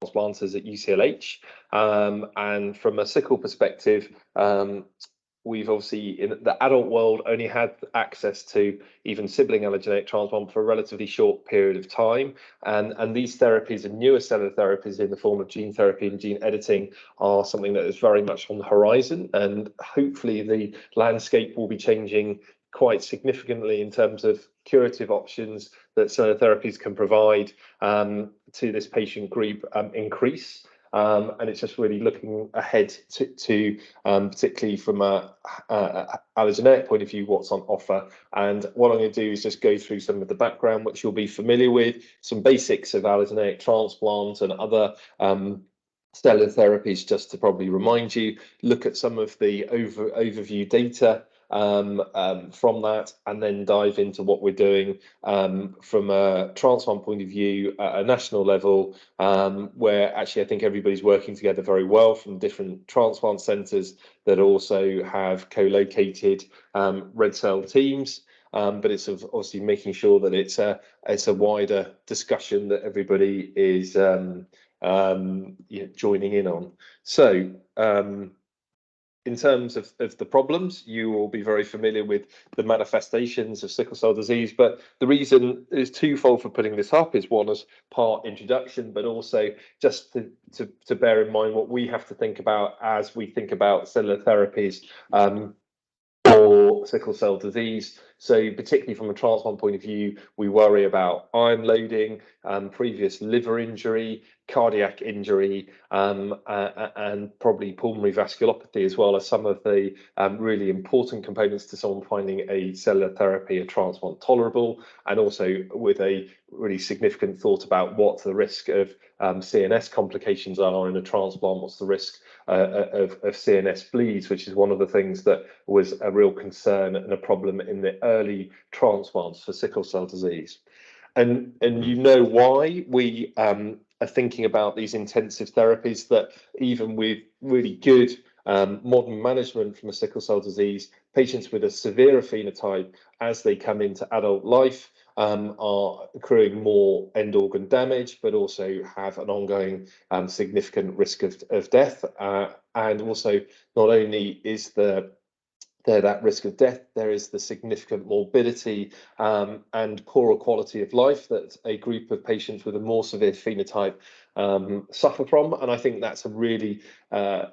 transplanters at UCLH, and from a sickle perspective, we've obviously in the adult world only had access to even sibling allogeneic transplant for a relatively short period of time, and these therapies and newer cellular therapies in the form of gene therapy and gene editing are something that is very much on the horizon, and hopefully the landscape will be changing quite significantly in terms of curative options that cellular therapies can provide to this patient group increase. And it's just really looking ahead to particularly from a allogeneic point of view, what's on offer. And what I'm going to do is just go through some of the background, which you'll be familiar with, some basics of allogeneic transplant and other cellular therapies, just to probably remind you, look at some of the overview data from that, and then dive into what we're doing from a transplant point of view at a national level, where actually I think everybody's working together very well from different transplant centres that also have co-located red cell teams. But it's obviously making sure that it's a wider discussion that everybody is joining in on. So in terms of the problems, you will be very familiar with the manifestations of sickle cell disease, but the reason is twofold for putting this up is one as part introduction, but also just to bear in mind what we have to think about as we think about cellular therapies for sickle cell disease. So particularly from a transplant point of view, we worry about iron loading, previous liver injury, cardiac injury, and probably pulmonary vasculopathy as well as some of the really important components to someone finding a cellular therapy, a transplant tolerable, and also with a really significant thought about what the risk of CNS complications are in a transplant, what's the risk of CNS bleeds, which is one of the things that was a real concern and a problem in the early transplants for sickle cell disease. And you know why we are thinking about these intensive therapies, that even with really good modern management from a sickle cell disease, patients with a severe phenotype as they come into adult life are accruing more end organ damage, but also have an ongoing significant risk of death. And also, not only is there that risk of death, there is the significant morbidity and poorer quality of life that a group of patients with a more severe phenotype suffer from. And I think that's a really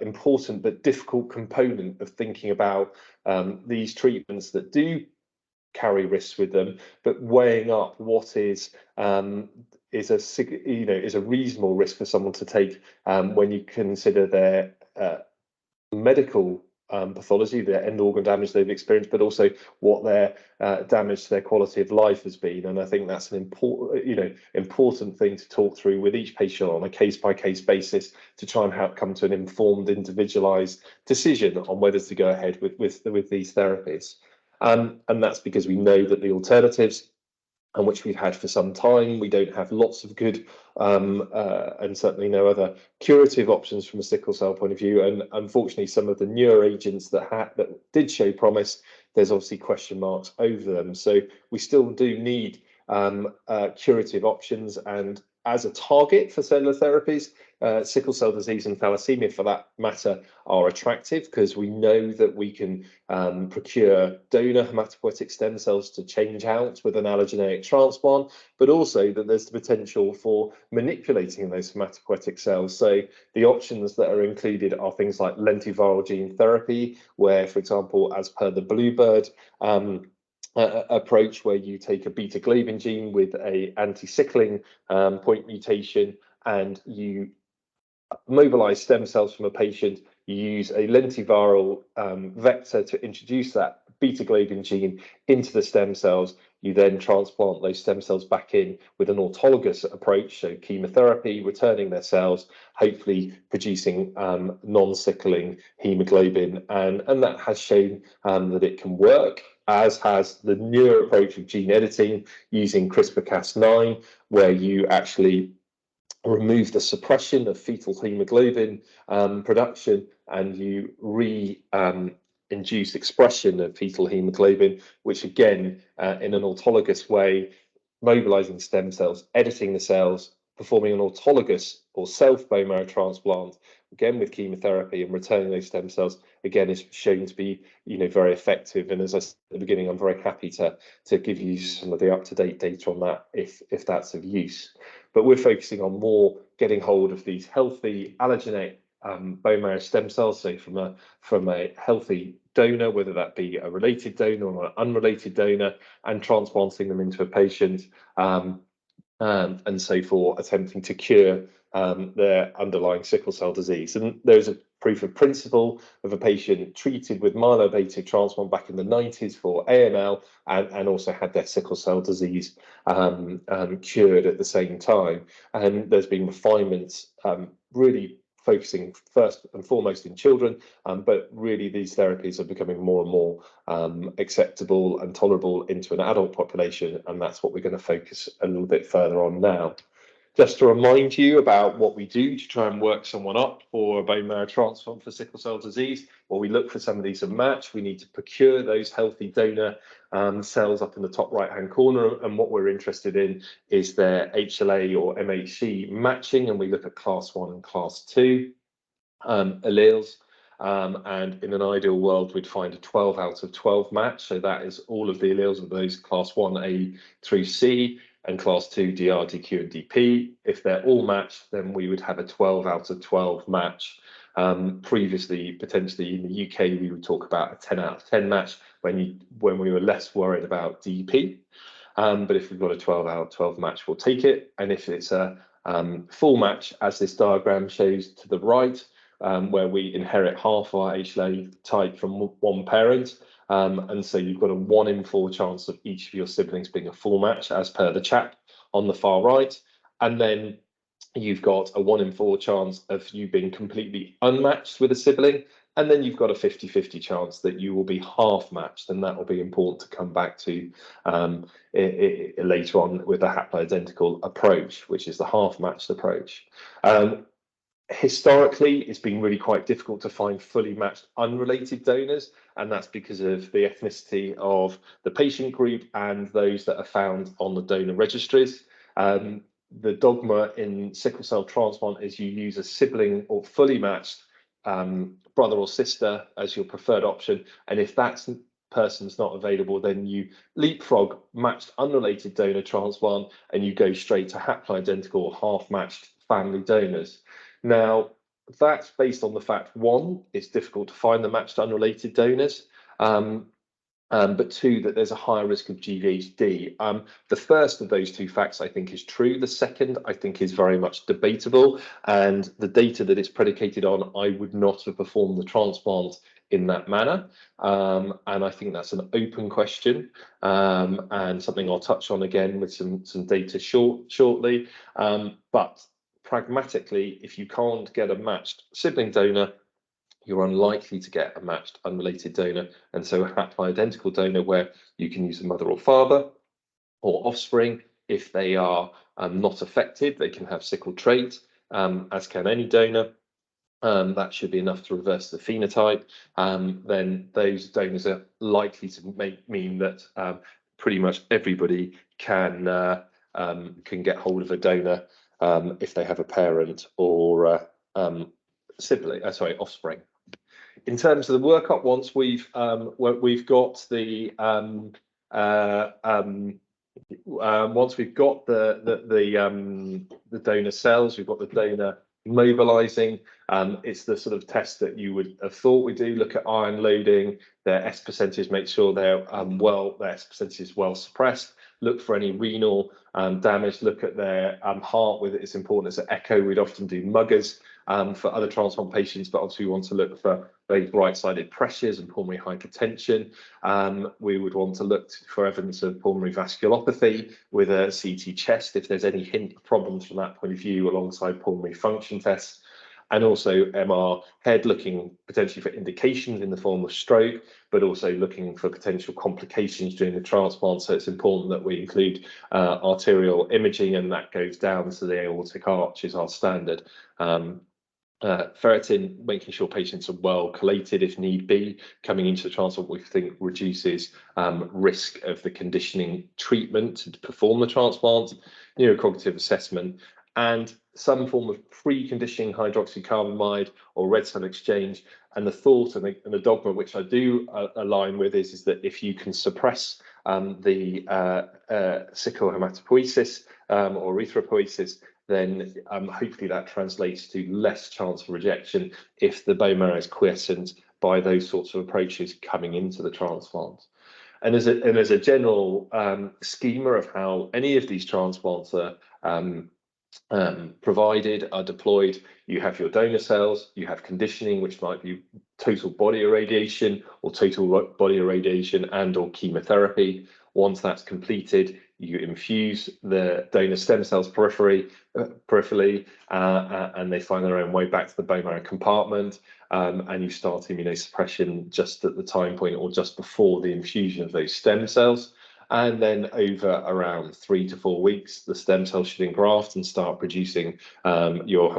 important but difficult component of thinking about these treatments that do carry risks with them, but weighing up what is a reasonable risk for someone to take when you consider their medical pathology, their end organ damage they've experienced, but also what their damage to their quality of life has been. And I think that's an important thing to talk through with each patient on a case-by-case basis to try and come to an informed, individualized decision on whether to go ahead with these therapies. And that's because we know that the alternatives, and which we've had for some time, we don't have lots of good and certainly no other curative options from a sickle cell point of view. And unfortunately, some of the newer agents that did show promise, there's obviously question marks over them. So we still do need curative options. And as a target for cellular therapies, sickle cell disease and thalassemia, for that matter, are attractive because we know that we can procure donor hematopoietic stem cells to change out with an allogeneic transplant, but also that there's the potential for manipulating those hematopoietic cells. So the options that are included are things like lentiviral gene therapy, where, for example, as per the Bluebird approach, where you take a beta globin gene with a anti-sickling point mutation and you mobilize stem cells from a patient, you use a lentiviral vector to introduce that beta globin gene into the stem cells. You then transplant those stem cells back in with an autologous approach, so chemotherapy, returning their cells, hopefully producing non-sickling hemoglobin. And that has shown that it can work, as has the newer approach of gene editing using CRISPR-Cas9, where you actually remove the suppression of fetal hemoglobin production and you induce expression of fetal hemoglobin, which again, in an autologous way, mobilizing stem cells, editing the cells, performing an autologous or self bone marrow transplant, again with chemotherapy and returning those stem cells, again is shown to be, very effective. And as I said at the beginning, I'm very happy to give you some of the up-to-date data on that if that's of use. But we're focusing on more getting hold of these healthy allogeneic bone marrow stem cells, so from a healthy donor, whether that be a related donor or an unrelated donor, and transplanting them into a patient, and so for attempting to cure their underlying sickle cell disease. And there's a proof of principle of a patient treated with myeloablative transplant back in the 90s for AML, and also had their sickle cell disease cured at the same time. And there's been refinements really focusing first and foremost in children, but really these therapies are becoming more and more acceptable and tolerable into an adult population, and that's what we're going to focus a little bit further on now. Just to remind you about what we do to try and work someone up for a bone marrow transplant for sickle cell disease. Well, we look for some of these to match. We need to procure those healthy donor cells up in the top right-hand corner, and what we're interested in is their HLA or MHC matching, and we look at class 1 and class 2 alleles. And in an ideal world, we'd find a 12 out of 12 match. So that is all of the alleles of those class 1A through C and class 2 DR, DQ, and DP. If they're all matched, then we would have a 12 out of 12 match. Previously, potentially in the UK, we would talk about a 10 out of 10 match when we were less worried about DP. But if we've got a 12 out of 12 match, we'll take it. And if it's a full match, as this diagram shows to the right, where we inherit half our HLA type from one parent, and so you've got a 1 in 4 chance of each of your siblings being a full match, as per the chart on the far right. And then you've got a 1 in 4 chance of you being completely unmatched with a sibling, and then you've got a 50-50 chance that you will be half matched, and that will be important to come back to later on with the haploidentical approach, which is the half matched approach. Historically, it's been really quite difficult to find fully matched unrelated donors, and that's because of the ethnicity of the patient group and those that are found on the donor registries. The dogma in sickle cell transplant is you use a sibling or fully matched brother or sister as your preferred option, and if that person's not available, then you leapfrog matched unrelated donor transplant and you go straight to haploidentical or half matched family donors. Now, that's based on the fact, 1, it's difficult to find the matched unrelated donors, but 2, that there's a higher risk of GVHD. The first of those 2 facts, I think, is true. The second, I think, is very much debatable, and the data that it's predicated on, I would not have performed the transplant in that manner, and I think that's an open question, and something I'll touch on again with some data shortly. But pragmatically, if you can't get a matched sibling donor, you're unlikely to get a matched unrelated donor. And so a haploidentical donor, where you can use a mother or father or offspring, if they are not affected, they can have sickle trait, as can any donor. That should be enough to reverse the phenotype. Then those donors are likely to mean that pretty much everybody can get hold of a donor if they have a parent or offspring. In terms of the workup, once we've got the donor cells, we've got the donor mobilizing. It's the sort of test that you would have thought we do. Look at iron loading, their S percentage, make sure their S percentage is well suppressed. Look for any renal damage. Look at their heart. With it, it's important as an echo. We'd often do muggers for other transplant patients, but obviously we want to look for very right-sided pressures and pulmonary hypertension. We would want to look for evidence of pulmonary vasculopathy with a CT chest if there's any hint of problems from that point of view, alongside pulmonary function tests. And also MR head, looking potentially for indications in the form of stroke, but also looking for potential complications during the transplant. So it's important that we include arterial imaging, and that goes down to the aortic arch is our standard. Ferritin, making sure patients are well collated if need be, coming into the transplant, we think reduces risk of the conditioning treatment to perform the transplant. Neurocognitive assessment, and some form of preconditioning hydroxycarbamide or red cell exchange. And the thought and the dogma, which I do align with, is that if you can suppress the sickle hematopoiesis or erythropoiesis, then hopefully that translates to less chance of rejection if the bone marrow is quiescent by those sorts of approaches coming into the transplant. And as a general schema of how any of these transplants are provided, are deployed, you have your donor cells, you have conditioning, which might be total body irradiation or total body irradiation and or chemotherapy. Once that's completed, you infuse the donor stem cells peripherally, and they find their own way back to the bone marrow compartment, and you start immunosuppression just at the time point or just before the infusion of those stem cells. And then over around 3 to 4 weeks, the stem cells should engraft and start producing your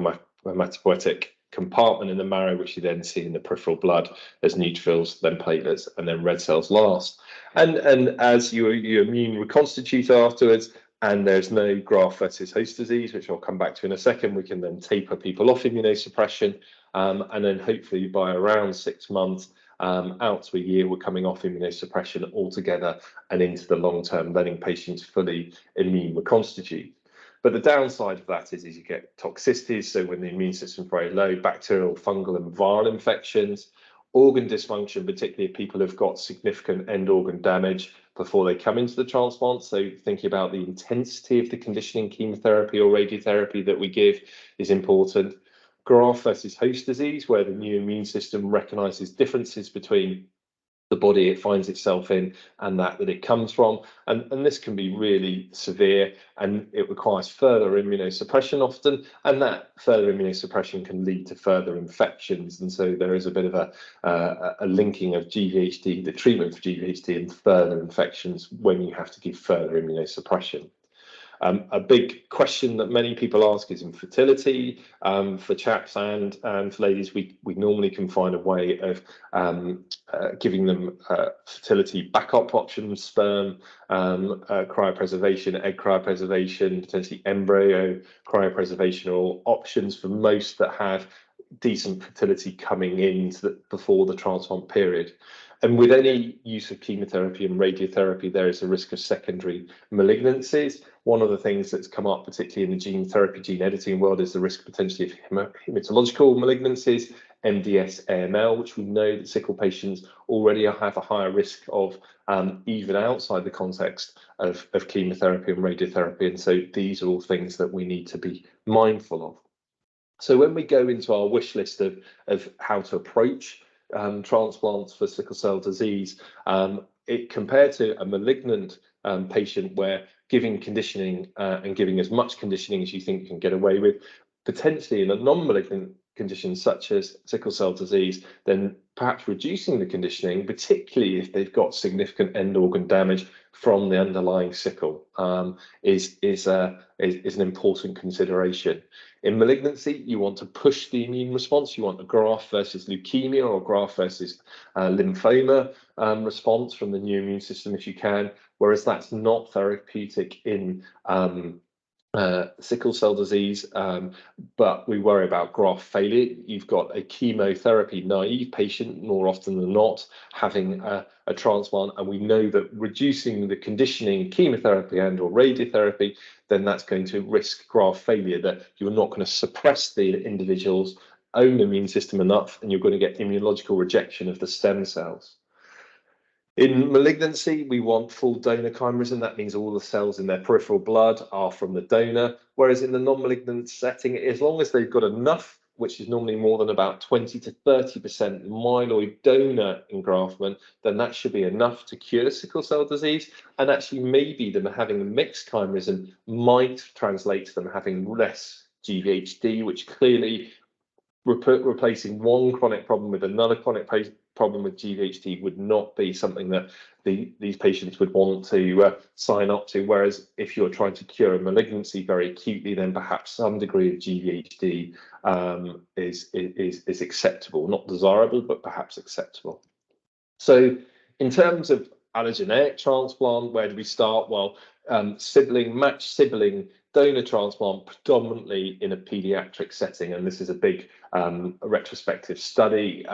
hematopoietic compartment in the marrow, which you then see in the peripheral blood as neutrophils, then platelets, and then red cells last. And as your immune reconstitute afterwards, and there's no graft versus host disease, which I'll come back to in a second, we can then taper people off immunosuppression, and then hopefully by around 6 months, out to a year, we're coming off immunosuppression altogether and into the long term, letting patients fully immune reconstitute. But the downside of that is you get toxicities. So when the immune system is very low, bacterial, fungal, and viral infections, organ dysfunction, particularly if people have got significant end organ damage before they come into the transplant. So thinking about the intensity of the conditioning chemotherapy or radiotherapy that we give is important. Graft versus host disease, where the new immune system recognizes differences between the body it finds itself in and that it comes from, and this can be really severe, and it requires further immunosuppression often, and that further immunosuppression can lead to further infections. And so there is a bit of a linking of GVHD, the treatment for GVHD, and further infections when you have to give further immunosuppression. A big question that many people ask is infertility. For chaps and for ladies, we normally can find a way of giving them fertility backup options, sperm cryopreservation, egg cryopreservation, potentially embryo cryopreservation, or options for most that have decent fertility coming in before the transplant period. And with any use of chemotherapy and radiotherapy, there is a risk of secondary malignancies. One of the things that's come up, particularly in the gene therapy, gene editing world, is the risk potentially of hematological malignancies, MDS, AML, which we know that sickle patients already have a higher risk of, even outside the context of chemotherapy and radiotherapy. And so these are all things that we need to be mindful of. So when we go into our wish list of how to approach transplants for sickle cell disease, it compared to a malignant patient where giving conditioning and giving as much conditioning as you think you can get away with, potentially in a non-malignant condition such as sickle cell disease, then perhaps reducing the conditioning, particularly if they've got significant end organ damage from the underlying sickle, is an important consideration. In malignancy, you want to push the immune response. You want a graft versus leukemia or graft versus lymphoma response from the new immune system if you can, whereas that's not therapeutic in sickle cell disease, but we worry about graft failure. You've got a chemotherapy naive patient more often than not having a transplant, and we know that reducing the conditioning chemotherapy and or radiotherapy, then that's going to risk graft failure, that you're not going to suppress the individual's own immune system enough, and you're going to get immunological rejection of the stem cells. In malignancy, we want full donor chimerism. That means all the cells in their peripheral blood are from the donor. Whereas in the non-malignant setting, as long as they've got enough, which is normally more than about 20 to 30% myeloid donor engraftment, then that should be enough to cure sickle cell disease. And actually, maybe them having a mixed chimerism might translate to them having less GVHD, which clearly replacing one chronic problem with another chronic problem with GVHD would not be something that these patients would want to sign up to. Whereas if you're trying to cure a malignancy very acutely, then perhaps some degree of GVHD is acceptable, not desirable, but perhaps acceptable. So in terms of allogeneic transplant, where do we start? Well, matched sibling donor transplant predominantly in a pediatric setting, and this is a big retrospective study,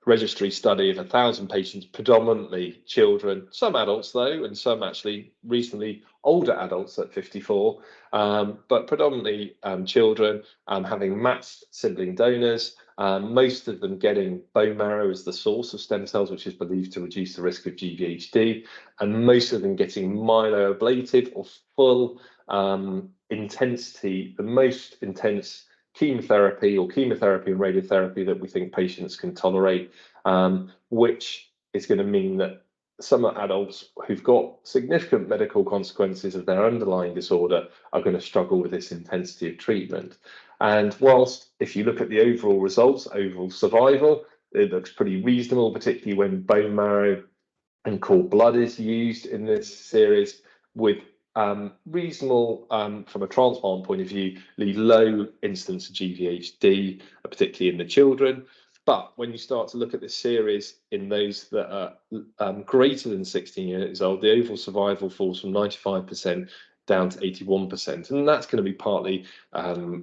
registry study of 1,000 patients, predominantly children, some adults though, and some actually recently older adults at 54, but predominantly children having matched sibling donors, most of them getting bone marrow as the source of stem cells, which is believed to reduce the risk of GVHD, and most of them getting myeloablative or full intensity, the most intense chemotherapy or chemotherapy and radiotherapy that we think patients can tolerate, which is going to mean that some adults who've got significant medical consequences of their underlying disorder are going to struggle with this intensity of treatment. And whilst if you look at the overall results, overall survival, it looks pretty reasonable, particularly when bone marrow and cord blood is used in this series, with reasonable, from a transplant point of view, low incidence of GVHD, particularly in the children. But when you start to look at this series in those that are greater than 16 years old, the overall survival falls from 95% down to 81%. And that's going to be partly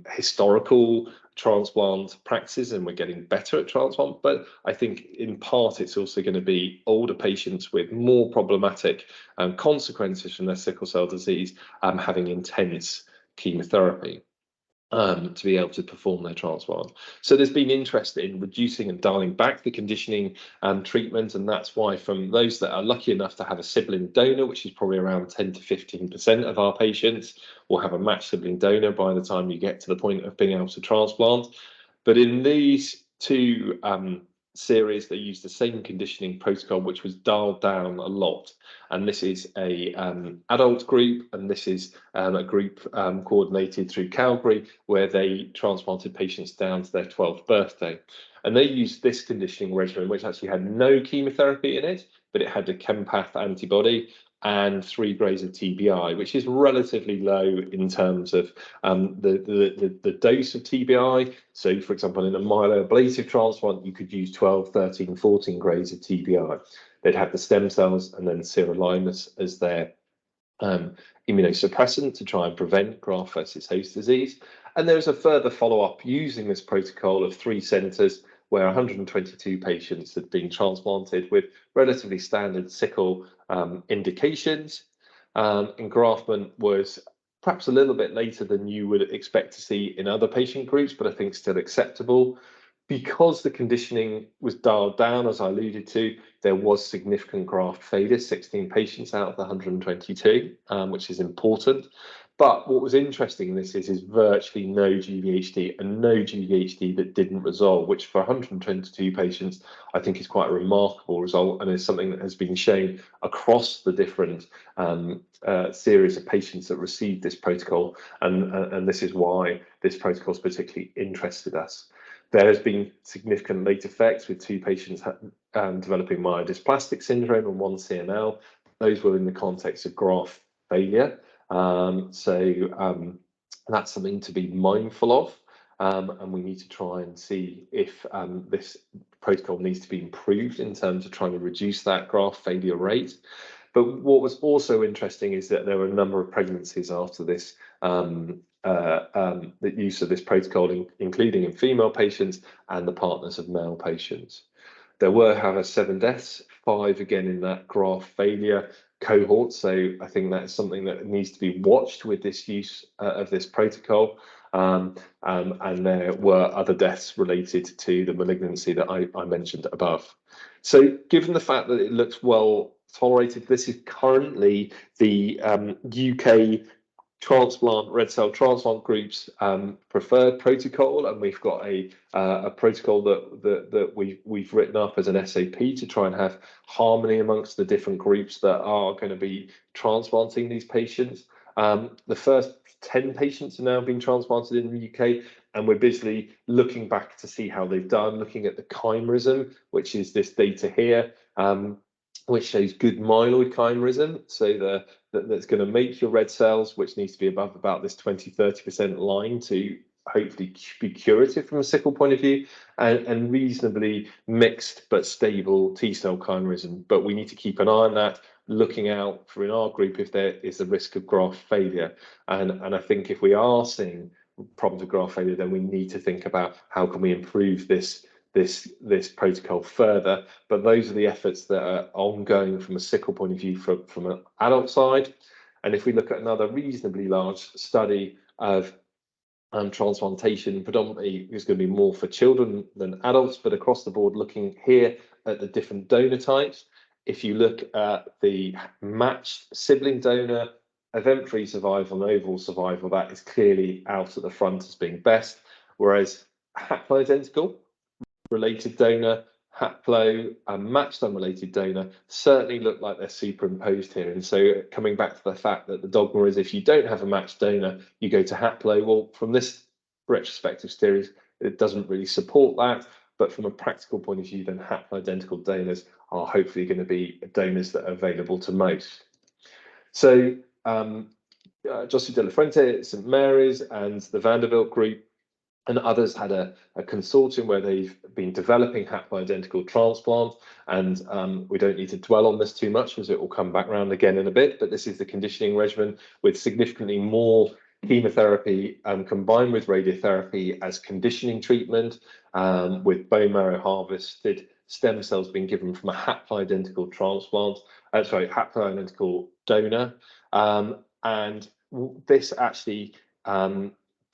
historical transplant practices, and we're getting better at transplant. But I think in part it's also going to be older patients with more problematic consequences from their sickle cell disease having intense chemotherapy to be able to perform their transplant. So there's been interest in reducing and dialing back the conditioning treatment, and that's why from those that are lucky enough to have a sibling donor, which is probably around 10 to 15% of our patients, will have a matched sibling donor by the time you get to the point of being able to transplant. But in these two series, they use the same conditioning protocol, which was dialed down a lot. And this is a adult group, and this is a group coordinated through Calgary, where they transplanted patients down to their 12th birthday. And they used this conditioning regimen, which actually had no chemotherapy in it, but it had a Chempath antibody and 3 grades of TBI, which is relatively low in terms of the dose of TBI. So, for example, in a myeloablative transplant, you could use 12, 13, 14 grades of TBI. They'd have the stem cells and then sirolimus as their immunosuppressant to try and prevent graft versus host disease. And there was a further follow-up using this protocol of 3 centres where 122 patients had been transplanted with relatively standard sickle indications. Engraftment was perhaps a little bit later than you would expect to see in other patient groups, but I think still acceptable. Because the conditioning was dialed down, as I alluded to, there was significant graft failure, 16 patients out of the 122, which is important. But what was interesting in this is virtually no GVHD, and no GVHD that didn't resolve, which for 122 patients, I think is quite a remarkable result, and is something that has been shown across the different series of patients that received this protocol. And this is why this protocol has particularly interested us. There has been significant late effects with 2 patients developing myelodysplastic syndrome and 1 CML. Those were in the context of graft failure. So that's something to be mindful of, and we need to try and see if this protocol needs to be improved in terms of trying to reduce that graft failure rate. But what was also interesting is that there were a number of pregnancies after this, the use of this protocol, including in female patients and the partners of male patients. There were, however, 7 deaths, 5 again in that graft failure cohort. So I think that is something that needs to be watched with this use of this protocol. And there were other deaths related to the malignancy that I mentioned above. So given the fact that it looks well tolerated, this is currently the UK transplant, red cell transplant groups preferred protocol, and we've got a protocol that we've written up as an SAP to try and have harmony amongst the different groups that are going to be transplanting these patients. The first 10 patients are now being transplanted in the UK, and we're busily looking back to see how they've done, looking at the chimerism, which is this data here, which shows good myeloid chimerism. So that's going to make your red cells, which needs to be above about this 20-30% line to hopefully be curative from a sickle point of view, and reasonably mixed but stable T cell chimerism. But we need to keep an eye on that. looking out for in our group if there is a risk of graft failure. And I think if we are seeing problems of graft failure, then we need to think about how can we improve this protocol further. But those are the efforts that are ongoing from a sickle point of view from an adult side. And if we look at another reasonably large study of transplantation, predominantly is going to be more for children than adults, but across the board, looking here at the different donor types. If you look at the matched sibling donor, event-free survival and overall survival, that is clearly out at the front as being best, whereas haploidentical related donor, haplo and matched unrelated donor certainly look like they're superimposed here. And so coming back to the fact that the dogma is if you don't have a matched donor, you go to haplo. Well, from this retrospective series, it doesn't really support that. But from a practical point of view, then haploidentical donors are hopefully going to be donors that are available to most. So José de la Fuente, St Mary's and the Vanderbilt group and others had a consortium where they've been developing haploidentical transplants, and we don't need to dwell on this too much as it will come back around again in a bit, but this is the conditioning regimen with significantly more chemotherapy combined with radiotherapy as conditioning treatment, with bone marrow harvested stem cells being given from a haploidentical haploidentical donor, and this actually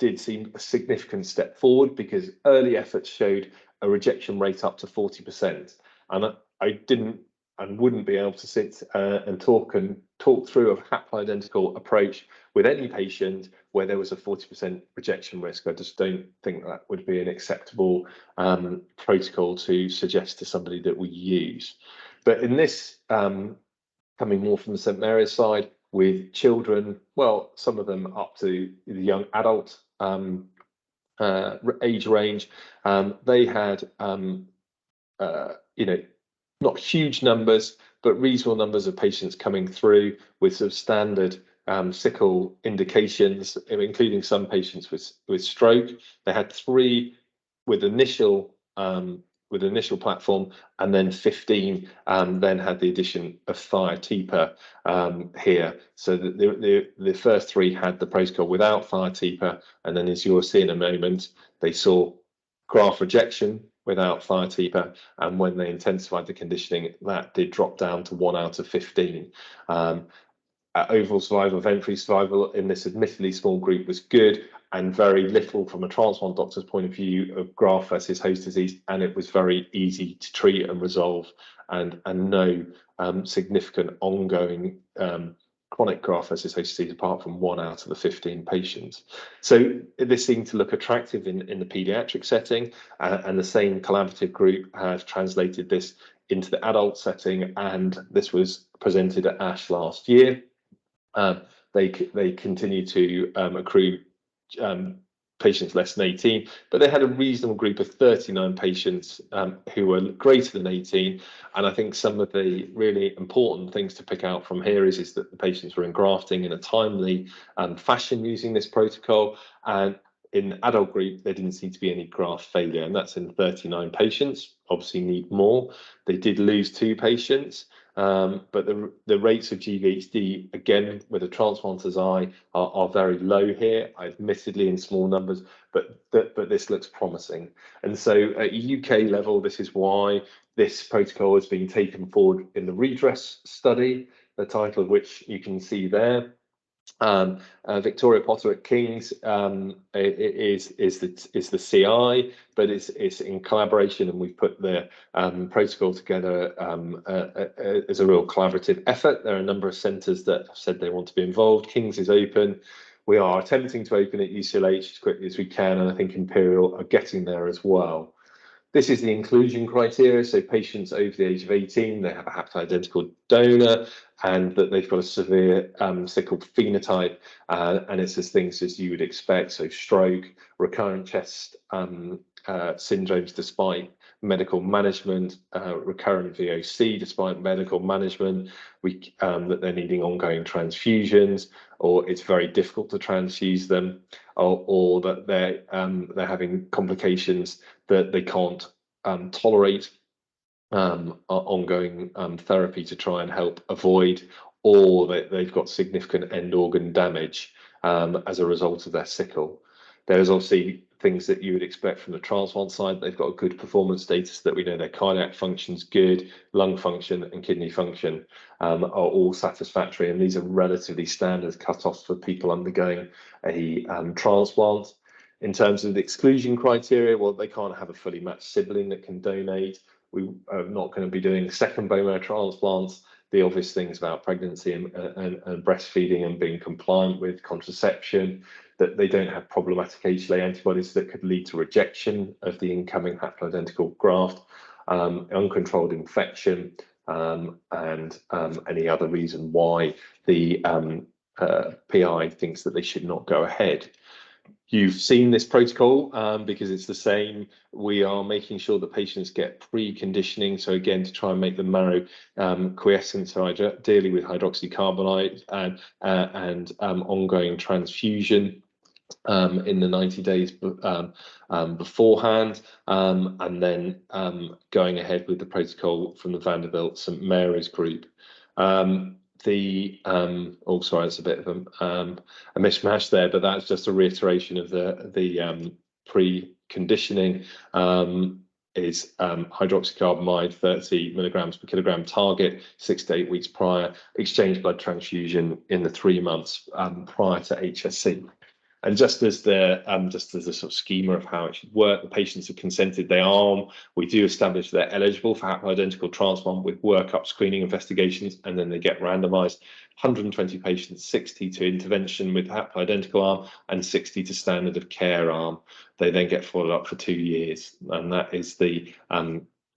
did seem a significant step forward because early efforts showed a rejection rate up to 40%. And I didn't and wouldn't be able to sit and talk through a haploidentical approach with any patient where there was a 40% rejection risk. I just don't think that would be an acceptable protocol to suggest to somebody that we use. But in this, coming more from the St Mary's side, with children, well, some of them up to the young adult age range, they had, not huge numbers, but reasonable numbers of patients coming through with sort of standard sickle indications, including some patients with stroke. They had 3 with initial platform, and then 15 then had the addition of Thiotepa here. So the first 3 had the protocol without Thiotepa, and then as you'll see in a moment, they saw graft rejection without Thiotepa, and when they intensified the conditioning, that did drop down to 1 out of 15. Overall survival, event-free survival in this admittedly small group was good, and very little from a transplant doctor's point of view of graft versus host disease, and it was very easy to treat and resolve, and no significant ongoing chronic graft versus host disease apart from 1 out of the 15 patients. So this seemed to look attractive in the paediatric setting, and the same collaborative group has translated this into the adult setting, and this was presented at ASH last year. They continue to accrue patients less than 18, but they had a reasonable group of 39 patients who were greater than 18. And I think some of the really important things to pick out from here is that the patients were engrafting in a timely fashion using this protocol. And in the adult group, there didn't seem to be any graft failure, and that's in 39 patients. Obviously need more. They did lose 2 patients. But the rates of GVHD, again, with a transplanter's eye, are very low here, admittedly in small numbers, but this looks promising. And so at a UK level, this is why this protocol has been taken forward in the REDRESS study, the title of which you can see there. Victoria Potter at King's is the CI, but it's in collaboration, and we've put the protocol together as a real collaborative effort. There are a number of centres that have said they want to be involved. King's is open. We are attempting to open at UCLH as quickly as we can, and I think Imperial are getting there as well. This is the inclusion criteria. So patients over the age of 18, they have a haploidentical donor, and that they've got a severe sickle phenotype, and it's as things as you would expect. So stroke, recurrent chest syndromes despite medical management, recurrent VOC despite medical management, that they're needing ongoing transfusions, or it's very difficult to transfuse them, or that they're having complications that they can't tolerate, ongoing therapy to try and help avoid, or that they've got significant end organ damage as a result of their sickle. There's obviously things that you would expect from the transplant side. They've got a good performance status, that we know their cardiac function's good, lung function and kidney function are all satisfactory, and these are relatively standard cut-offs for people undergoing a transplant. In terms of the exclusion criteria, well, they can't have a fully matched sibling that can donate. We are not going to be doing second bone marrow transplants. The obvious things about pregnancy and breastfeeding and being compliant with contraception, that they don't have problematic HLA antibodies that could lead to rejection of the incoming haploidentical graft, uncontrolled infection, and any other reason why the PI thinks that they should not go ahead. You've seen this protocol because it's the same. We are making sure that patients get preconditioning. So again, to try and make the marrow quiescent, so ideally with hydroxycarbonate and ongoing transfusion in the 90 days beforehand, and then going ahead with the protocol from the Vanderbilt St Mary's group. Oh, sorry, it's a bit of a mishmash there, but that's just a reiteration of the preconditioning. Is hydroxycarbamide 30 milligrams per kilogram target 6 to 8 weeks prior, exchange blood transfusion in the 3 months prior to HSC. And just as a sort of schema of how it should work, the patients are consented, they arm. We do establish they're eligible for haploidentical transplant with workup, screening, investigations, and then they get randomized. 120 patients, 60 to intervention with haploidentical arm and 60 to standard of care arm. They then get followed up for 2 years, and that is the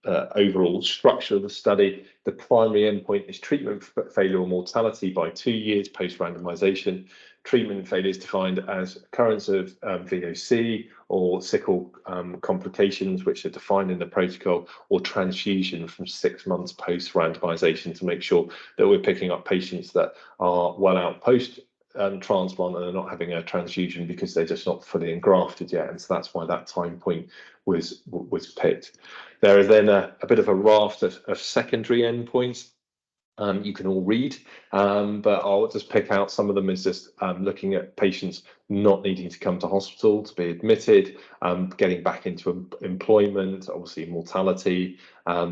overall structure of the study. The primary endpoint is treatment failure or mortality by 2 years post-randomization. Treatment failure is defined as occurrence of VOC or sickle complications, which are defined in the protocol, or transfusion from 6 months post-randomization, to make sure that we're picking up patients that are well out post transplant and are not having a transfusion because they're just not fully engrafted yet, and so that's why that time point was picked. There is then a bit of a raft of secondary endpoints. You can all read, but I'll just pick out some of them as just looking at patients not needing to come to hospital to be admitted, getting back into employment, obviously mortality,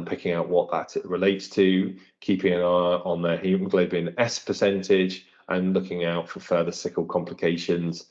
picking out what that relates to, keeping an eye on their hemoglobin S percentage, and looking out for further sickle complications,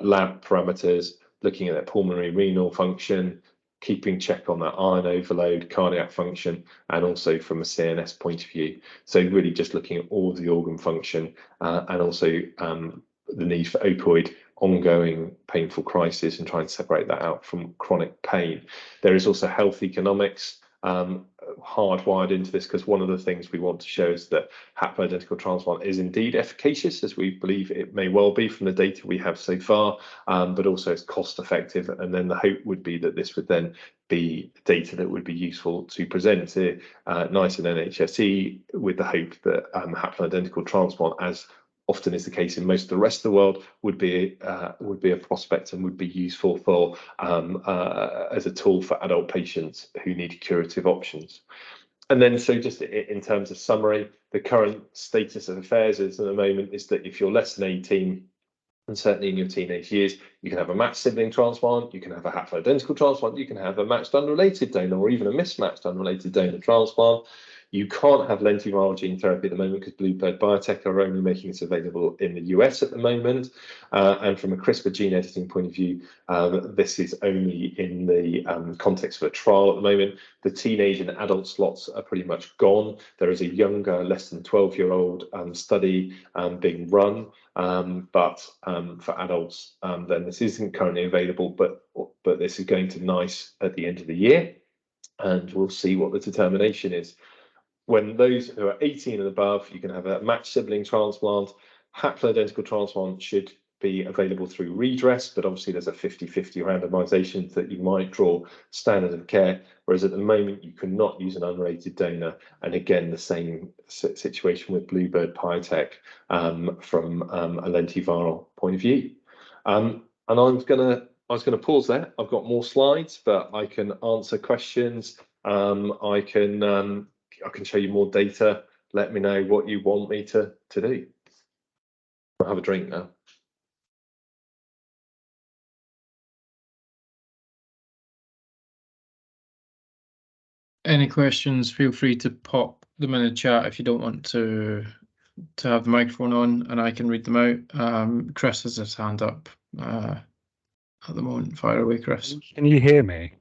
lab parameters, looking at their pulmonary renal function, keeping check on their iron overload, cardiac function, and also from a CNS point of view. So really just looking at all of the organ function and also the need for opioid ongoing painful crisis and try and separate that out from chronic pain. There is also health economics hardwired into this, because one of the things we want to show is that haploidentical transplant is indeed efficacious, as we believe it may well be from the data we have so far, but also it's cost effective. And then the hope would be that this would then be data that would be useful to present to NICE and NHSE, with the hope that haploidentical transplant, as often is the case in most of the rest of the world, would be a prospect and would be useful for as a tool for adult patients who need curative options. And then, so just in terms of summary, the current status of affairs is at the moment is that if you're less than 18, and certainly in your teenage years, you can have a matched sibling transplant, you can have a haploidentical transplant, you can have a matched unrelated donor, or even a mismatched unrelated donor transplant. You can't have lentiviral gene therapy at the moment because Bluebird Biotech are only making it available in the US at the moment. And from a CRISPR gene editing point of view, this is only in the context of a trial at the moment. The teenage and adult slots are pretty much gone. There is a younger, less than 12-year-old study being run, but for adults, then this isn't currently available, but this is going to NICE at the end of the year, and we'll see what the determination is. When those who are 18 and above, you can have a matched sibling transplant. Haploidentical transplant should be available through REDRESS, but obviously there's a 50-50 randomization that you might draw standard of care, whereas at the moment you cannot use an unrelated donor. And again, the same situation with Bluebird Biotech from a lentiviral point of view. And I was going to pause there. I've got more slides, but I can answer questions I can show you more data. Let me know what you want me to do. I'll have a drink now. Any questions, feel free to pop them in the chat if you don't want to have the microphone on, and I can read them out. Chris has his hand up at the moment. Fire away, Chris. Can you hear me?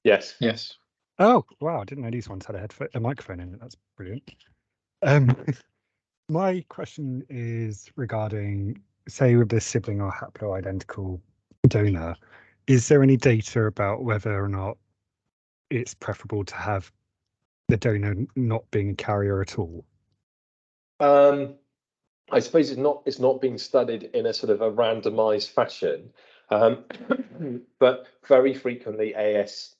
Yes. Yes. Oh, wow, I didn't know these ones had a microphone in it. That's brilliant. My question is regarding, say, with the sibling or haploidentical donor, is there any data about whether or not it's preferable to have the donor not being a carrier at all? I suppose it's not being studied in a sort of a randomized fashion, but very frequently AS.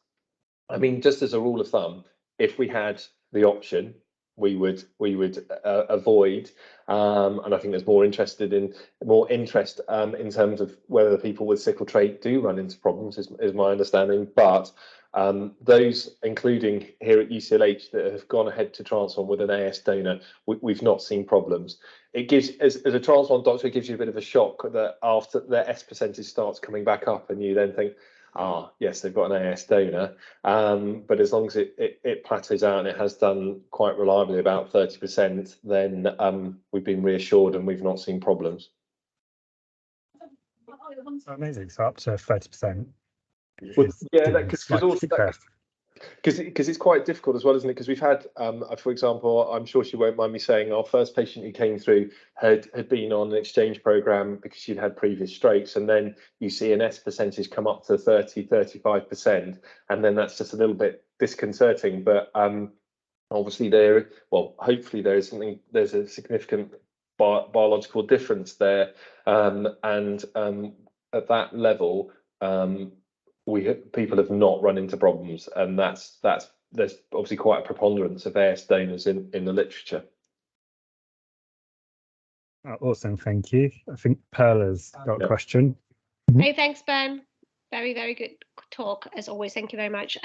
I mean, just as a rule of thumb, if we had the option, we would avoid, and I think there's more interest in terms of whether people with sickle trait do run into problems, is my understanding. But those, including here at UCLH, that have gone ahead to transplant with an AS donor, we've not seen problems. It gives, as a transplant doctor, it gives you a bit of a shock that after their S percentage starts coming back up, and you then think, yes, they've got an AS donor, but as long as it plateaus out, and it has done quite reliably about 30%, then we've been reassured and we've not seen problems. Amazing. So up to 30%. Well, yeah, because it's quite difficult as well, isn't it? Because we've had, for example, I'm sure she won't mind me saying, our first patient who came through had been on an exchange program because she'd had previous strokes, and then you see an S percentage come up to 35%, and then that's just a little bit disconcerting. But obviously hopefully there's a significant biological difference there, and at that level, people have not run into problems, and there's obviously quite a preponderance of AS donors in the literature. Awesome, thank you. I think Perla's got a question. Hey, thanks, Ben. Very, very good talk as always. Thank you very much.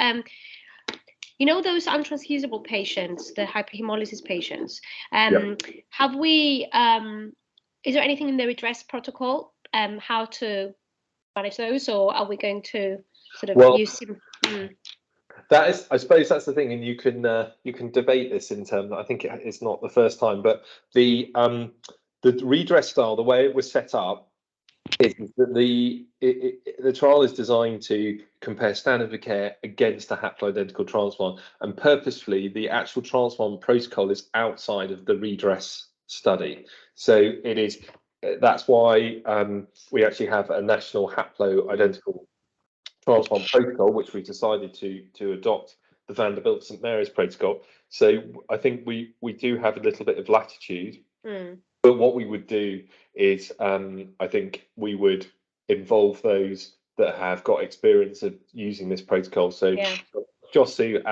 You know those untransfusable patients, the hyperhemolysis patients. Have we? Is there anything in the REDRESS protocol how to manage those, or are we going to sort of use them? That is, I suppose that's the thing, and you can debate this in terms. I think it's not the first time, but the REDRESS style, the way it was set up, is that the trial is designed to compare standard of care against a haploidentical transplant, and purposefully the actual transplant protocol is outside of the REDRESS study. So it is. That's why we actually have a national haploidentical transplant protocol, which we decided to adopt the Vanderbilt St Mary's protocol. So I think we do have a little bit of latitude, but what we would do is I think we would involve those that have got experience of using this protocol. So Josu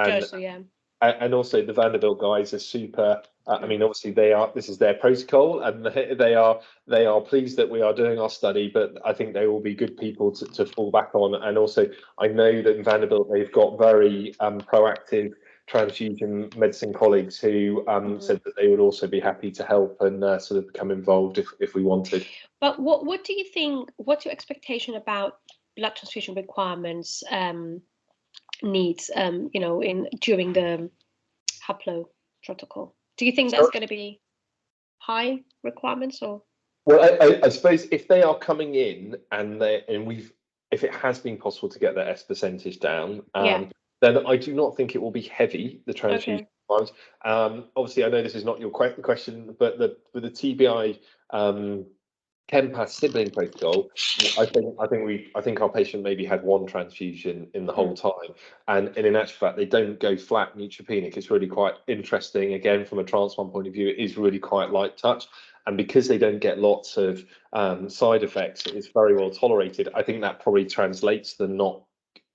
and also the Vanderbilt guys are super. I mean, obviously this is their protocol, and they are pleased that we are doing our study. But I think they will be good people to fall back on. And also, I know that in Vanderbilt they've got very proactive transfusion medicine colleagues who said that they would also be happy to help and sort of become involved if we wanted. But what do you think? What's your expectation about blood transfusion requirements? Needs during the haplo protocol? Do you think that's going to be high requirements, or? Well, I suppose if they are coming in if it has been possible to get their S percentage down, then I do not think it will be heavy, the transfusion requirements. Obviously, I know this is not your question, but with the TBI ChemPass sibling protocol, I think our patient maybe had one transfusion in the whole time, and in actual fact they don't go flat neutropenic. It's really quite interesting. Again, from a transplant point of view, it is really quite light touch, and because they don't get lots of side effects, it's very well tolerated. I think that probably translates to them not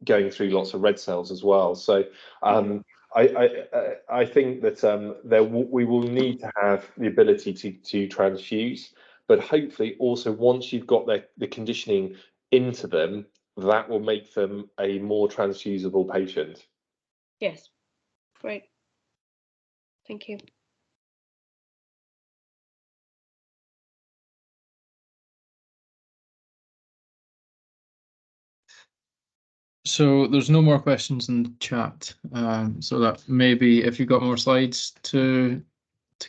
going through lots of red cells as well. So I think that we will need to have the ability to transfuse. But hopefully also once you've got the conditioning into them, that will make them a more transfusible patient. Yes, great. Thank you. So there's no more questions in the chat. So that maybe if you've got more slides to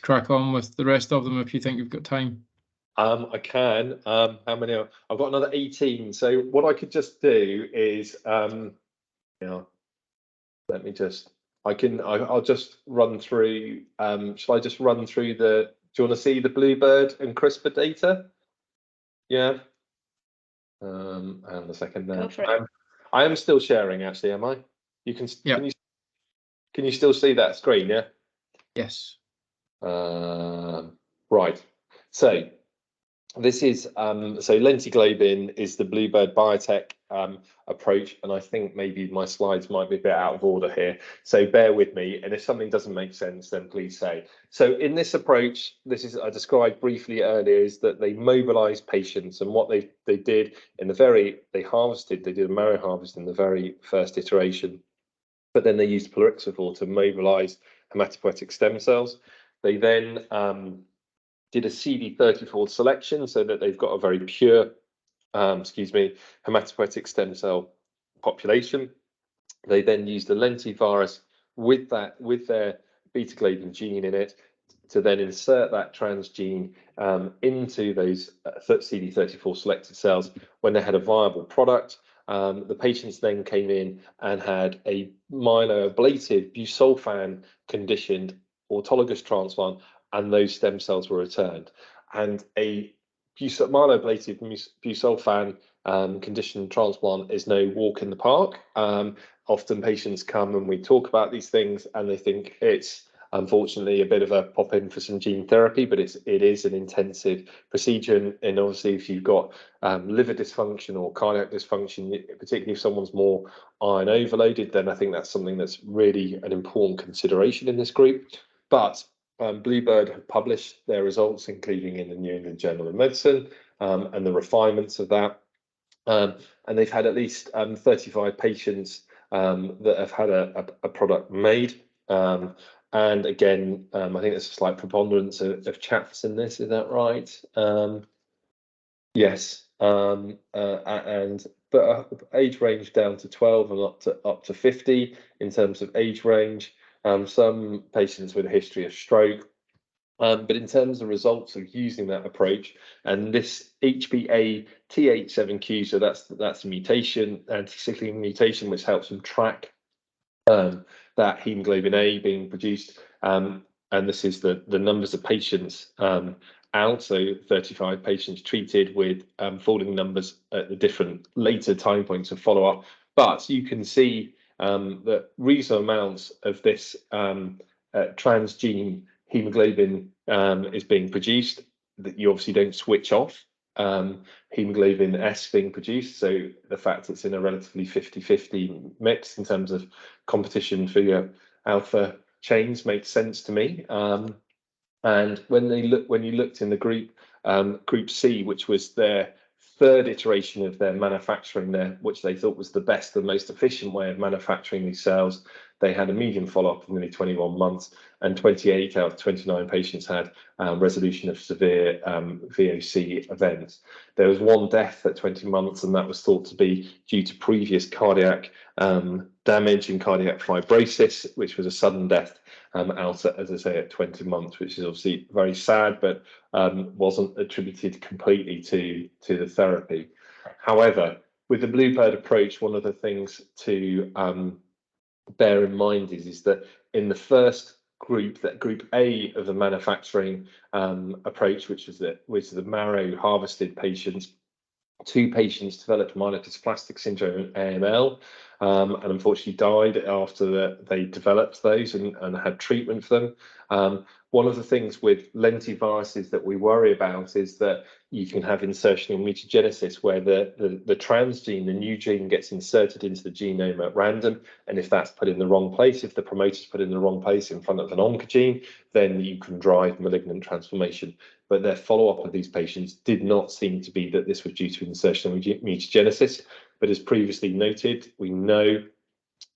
crack on with the rest of them, if you think you've got time. I can. How many? I've got another 18. So what I could just do is, let me just. I'll just run through. Shall I just run through the? Do you want to see the Bluebird and CRISPR data? Yeah. And a second there. Go for it. I am still sharing. Actually, am I? You can. Yeah. Can you still see that screen? Yeah. Yes. Right. So this is so lentiglobin is the Bluebird Biotech approach, and I think maybe my slides might be a bit out of order here, so bear with me, and if something doesn't make sense then please say. So in this approach, this is I described briefly earlier, is that they mobilized patients, and what they did in they did a marrow harvest in the very first iteration, but then they used plerixafor to mobilize hematopoietic stem cells. They then did a CD34 selection so that they've got a very pure, hematopoietic stem cell population. They then used a lentivirus with their beta globin gene in it to then insert that transgene into those CD34 selected cells when they had a viable product. The patients then came in and had a myeloablative busulfan conditioned autologous transplant, and those stem cells were returned. And a myeloablative busulfan conditioned transplant is no walk in the park. Often patients come and we talk about these things and they think it's unfortunately a bit of a pop in for some gene therapy, but it is an intensive procedure. And obviously if you've got liver dysfunction or cardiac dysfunction, particularly if someone's more iron overloaded, then I think that's something that's really an important consideration in this group. But Bluebird have published their results, including in the New England Journal of Medicine, and the refinements of that. And they've had at least 35 patients that have had a product made. And again, I think there's a slight preponderance of chaps in this. Is that right? Yes. But age range down to 12 and up to 50 in terms of age range. Some patients with a history of stroke. But in terms of results of using that approach, and this HBA TH7Q, so that's a mutation, anti-cycling mutation, which helps them track that hemoglobin A being produced. And this is the numbers of patients out, so 35 patients treated with falling numbers at the different later time points of follow-up. But you can see that reasonable amounts of this transgene hemoglobin is being produced, that you obviously don't switch off hemoglobin S being produced. So the fact it's in a relatively 50-50 mix in terms of competition for your alpha chains makes sense to me. And when you looked in the group C, which was their third iteration of their manufacturing there, which they thought was the best and most efficient way of manufacturing these cells, they had a median follow-up of nearly 21 months, and 28 out of 29 patients had resolution of severe VOC events. There was one death at 20 months, and that was thought to be due to previous cardiac damage and cardiac fibrosis, which was a sudden death out at, as I say, at 20 months, which is obviously very sad, but wasn't attributed completely to the therapy. However, with the Bluebird approach, one of the things to bear in mind is that in the first group, that group A of the manufacturing approach, which was the marrow harvested patients, 2 patients developed myelodysplastic syndrome, AML, and unfortunately died after they developed those and had treatment for them. One of the things with lentiviruses that we worry about is that you can have insertional mutagenesis, where the transgene, the new gene, gets inserted into the genome at random, and if that's put in the wrong place, if the promoter's put in the wrong place in front of an oncogene, then you can drive malignant transformation. But their follow-up of these patients did not seem to be that this was due to insertional mutagenesis. But as previously noted, we know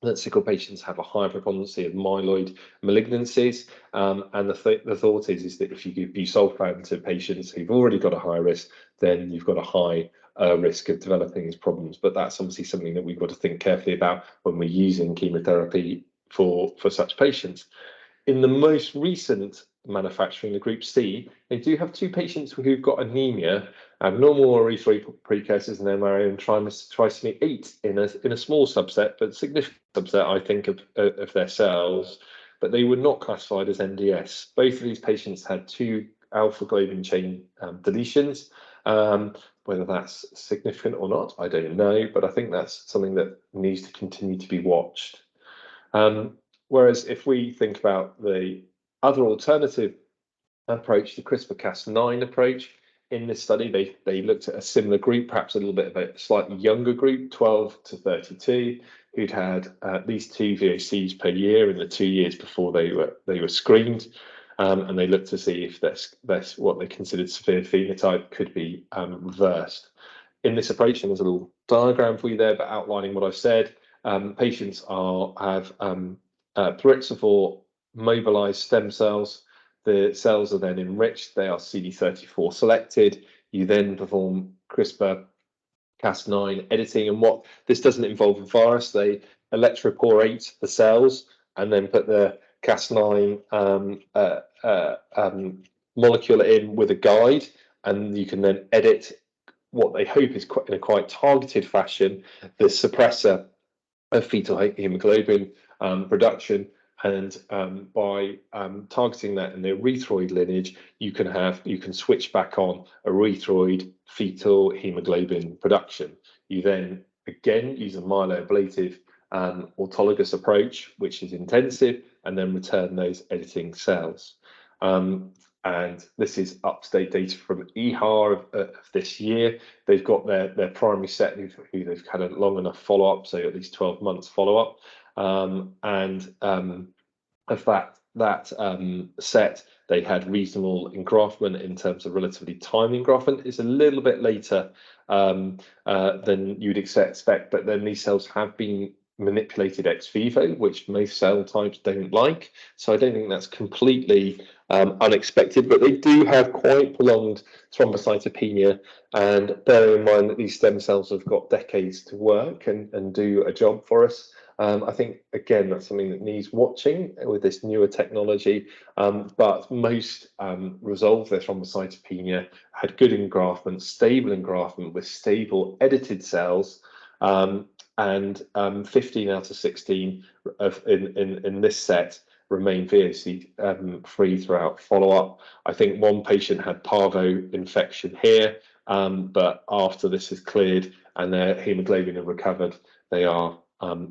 that sickle patients have a higher preponderance of myeloid malignancies, and the thought is that if you give busulfan to patients who've already got a high risk, then you've got a high risk of developing these problems. But that's obviously something that we've got to think carefully about when we're using chemotherapy for such patients. In the most recent manufacturing, the Group C, they do have 2 patients who've got anemia, abnormal erythroid precursors in their marrow, and trisomy 8 in a small subset, but significant subset, I think, of their cells. But they were not classified as MDS. Both of these patients had 2 alpha globin chain deletions. Whether that's significant or not, I don't know, but I think that's something that needs to continue to be watched. Whereas if we think about the other alternative approach, the CRISPR-Cas9 approach, in this study, they looked at a similar group, perhaps a little bit of a slightly younger group, 12 to 32, who'd had at least 2 VOCs per year in the 2 years before they were screened, and they looked to see if that's what they considered severe phenotype could be reversed. In this approach, and there's a little diagram for you there, but outlining what I've said, patients have Pyrexivore mobilized stem cells. The cells are then enriched. They are CD34 selected. You then perform CRISPR-Cas9 editing. And what this doesn't involve a virus, they electroporate the cells and then put the Cas9 molecule in with a guide. And you can then edit what they hope is in a quite targeted fashion, the suppressor of fetal hemoglobin production, and by targeting that in the erythroid lineage, you can switch back on erythroid fetal hemoglobin production. You then again use a myeloablative autologous approach, which is intensive, and then return those editing cells. And this is up-to-date data from EHA of this year. They've got their primary set who they've had a long enough follow-up, so at least 12 months follow-up. And of that set, they had reasonable engraftment in terms of relatively timely engraftment. It's a little bit later than you'd expect, but then these cells have been manipulated ex vivo, which most cell types don't like. So I don't think that's completely unexpected, but they do have quite prolonged thrombocytopenia, and bear in mind that these stem cells have got decades to work and do a job for us. I think, again, that's something that needs watching with this newer technology, but most resolved their thrombocytopenia, had good engraftment, stable engraftment with stable edited cells, and 15 out of 16 in this set remain VOC free throughout follow-up. I think one patient had parvo infection here, but after this is cleared and their hemoglobin have recovered, they are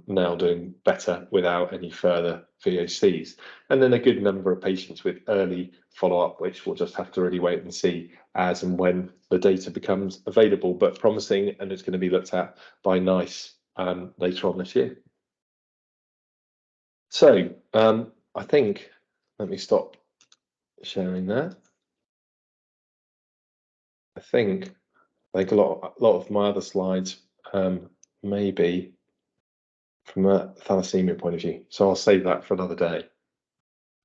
now doing better without any further VOCs. And then a good number of patients with early follow-up, which we'll just have to really wait and see as and when the data becomes available, but promising, and it's going to be looked at by NICE later on this year. So I think, let me stop sharing that. I think like a lot of my other slides may be from a thalassemia point of view, so I'll save that for another day.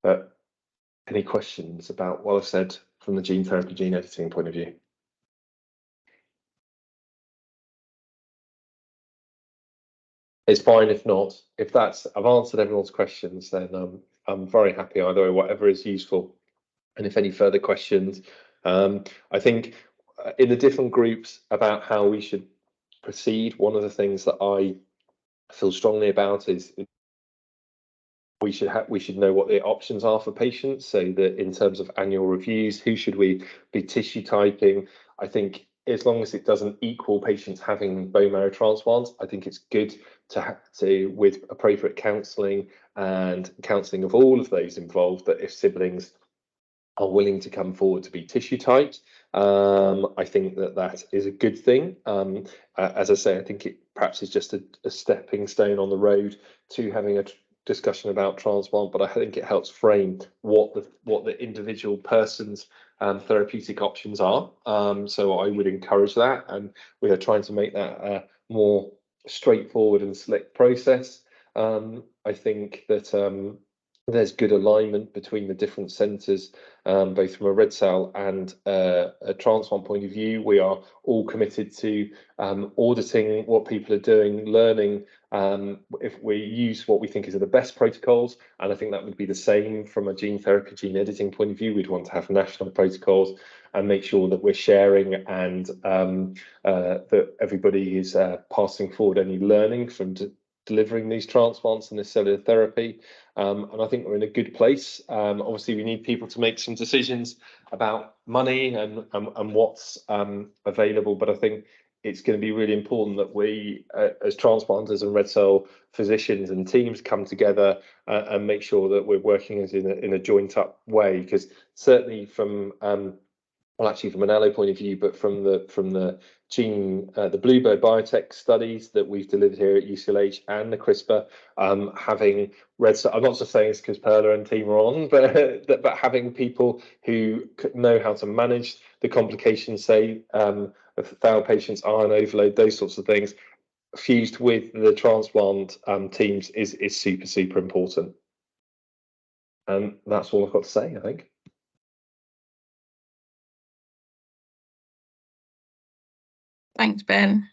But any questions about what I've said from the gene therapy, gene editing point of view? It's fine if not. If I've answered everyone's questions, then I'm very happy either way, whatever is useful. And if any further questions, I think in the different groups about how we should proceed, one of the things that I feel strongly about is we should know what the options are for patients, so that in terms of annual reviews, who should we be tissue typing? I think as long as it doesn't equal patients having bone marrow transplants, I think it's good to with appropriate counselling and counselling of all of those involved, that if siblings are willing to come forward to be tissue typed, I think that is a good thing. As I say, I think it perhaps is just a stepping stone on the road to having a discussion about transplant, but I think it helps frame what the individual person's therapeutic options are. So I would encourage that, and we are trying to make that a more straightforward and slick process. I think that there's good alignment between the different centres, both from a red cell and a transplant point of view. We are all committed to auditing what people are doing, learning if we use what we think is the best protocols, and I think that would be the same from a gene therapy, gene editing point of view. We'd want to have national protocols and make sure that we're sharing and that everybody is passing forward any learning from delivering these transplants and this cellular therapy. And I think we're in a good place. Obviously, we need people to make some decisions about money and what's available, but I think it's going to be really important that we, as transplanters and red cell physicians and teams, come together and make sure that we're working as in a joint up way, because certainly from well, actually from an allo point of view, but from the gene, the Bluebird Biotech studies that we've delivered here at UCLH and the CRISPR, having red cell, I'm not just saying it's because Perla and team are on, but having people who know how to manage the complications, say, of failed patients, iron overload, those sorts of things, fused with the transplant teams is super important. And that's all I've got to say, I think. Thanks, Ben.